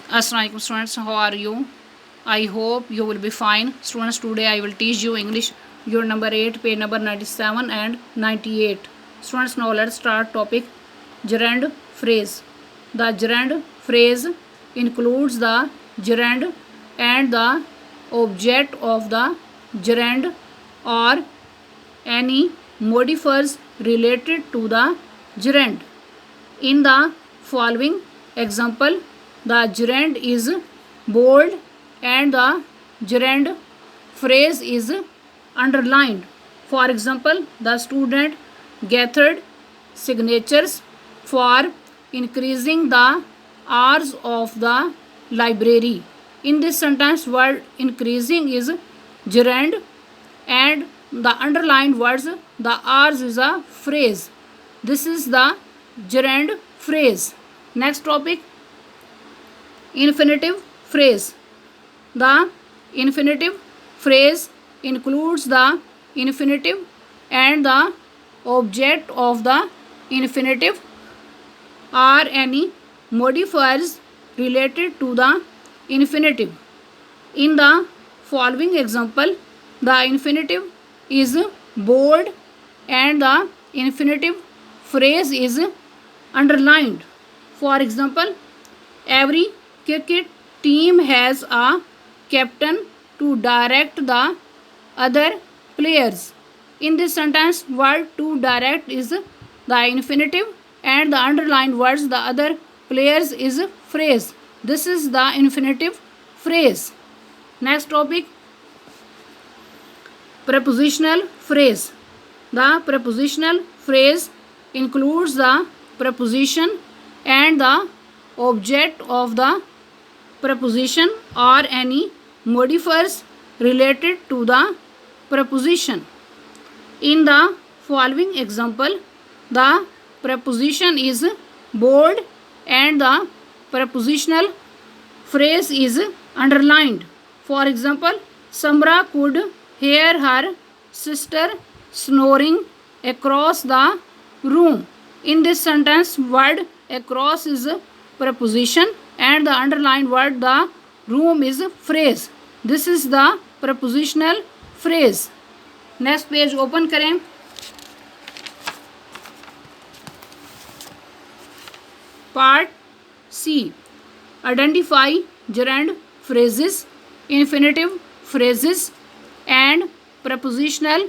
Assalamualaikum students, how are you? I hope you will be fine. Students, today I will teach you English, your number 8, page number 97 and 98. Students, now let's start topic gerund phrase. The gerund phrase includes the gerund and the object of the gerund or any modifiers related to the gerund. In the following example, the gerund is bold and the gerund phrase is underlined. For example, the student gathered signatures for increasing the hours of the library. In this sentence, word increasing is gerund and the underlined words, the hours is a phrase. This is the gerund phrase. Next topic, infinitive phrase. The infinitive phrase includes the infinitive and the object of the infinitive or any modifiers related to the infinitive. In the following example, the infinitive is bold and the infinitive phrase is underlined. For example, every cricket team has a captain to direct the other players. In this sentence, word to direct is the infinitive and the underlined words, the other players is phrase. This is the infinitive phrase. Next topic, prepositional phrase. The prepositional phrase includes the preposition and the object of the preposition or any modifiers related to the preposition. In the following example, the preposition is bold and the prepositional phrase is underlined. For example, Samra could hear her sister snoring across the room. In this sentence, word across is preposition and the underlined word, the room, is phrase. This is the prepositional phrase. Next page open करें. Part C. Identify gerund phrases, infinitive phrases and prepositional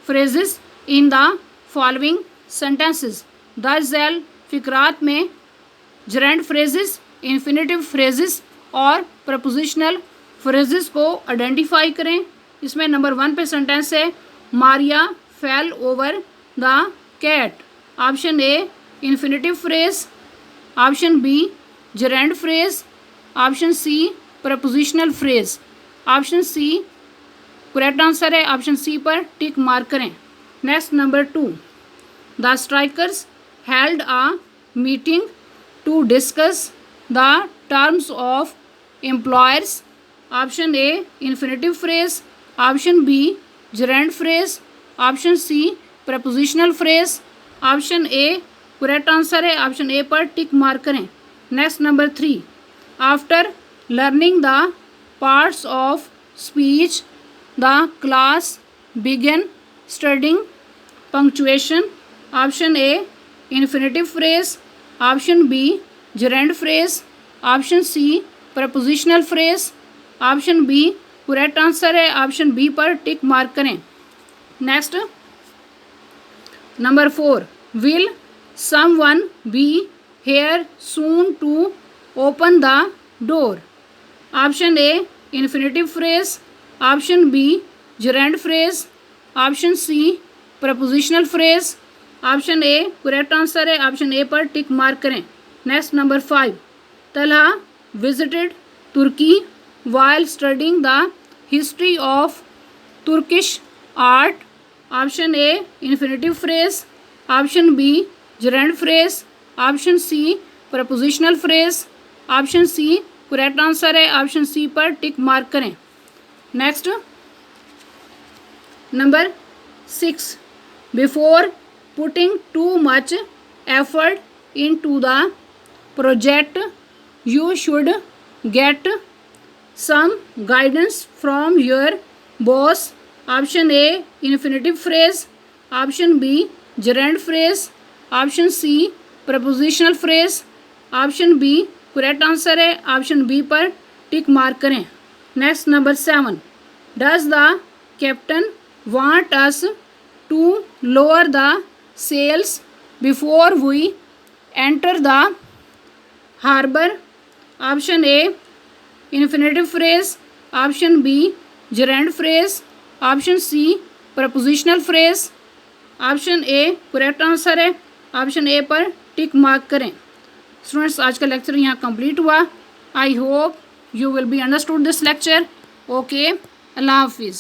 phrases in the following sentences. दर्ज झैल फिकरात में gerund phrases, infinitive phrases और prepositional phrases को identify करें. इसमें number 1 पे sentence है, Maria fell over the cat. Option A infinitive phrase, option B gerund phrase, option C prepositional phrase. Option C correct answer है. Option C पर tick mark करें. Next number 2, the strikers held a meeting to discuss the terms of employers. Option A infinitive phrase, option B gerund phrase, option C prepositional phrase. Option A correct answer है. Option A पर tick mark करें. Next number 3, after learning the parts of speech the class began studying punctuation. Option A infinitive phrase, option B gerund phrase, option C prepositional phrase, option B correct answer है. Option B पर tick mark करें. Next number 4, will someone be here soon to open the door. Option A infinitive phrase, option B gerund phrase, option C prepositional phrase, option A correct answer है. Option A पर tick mark करें. Next number 5, Talha visited Turkey while studying the history of Turkish art. Option A infinitive phrase, option B gerund phrase, option C prepositional phrase, option C correct answer है. Option C पर tick mark करें. Next number 6, before putting too much effort into the project, You should get some guidance from your boss. Option A, infinitive phrase. Option B, gerund phrase. Option C, prepositional phrase. Option B correct answer है. Option B पर tick mark करें. Next number 7. Does the captain want us to lower the sails before we enter the harbour. Option A infinitive phrase. Option B gerund phrase. Option C prepositional phrase. Option A correct answer है. Option A पर tick mark करें. Students, आज का lecture यहाँ complete हुआ. I hope you will be understood this lecture. Okay, अल्लाह हाफिज़.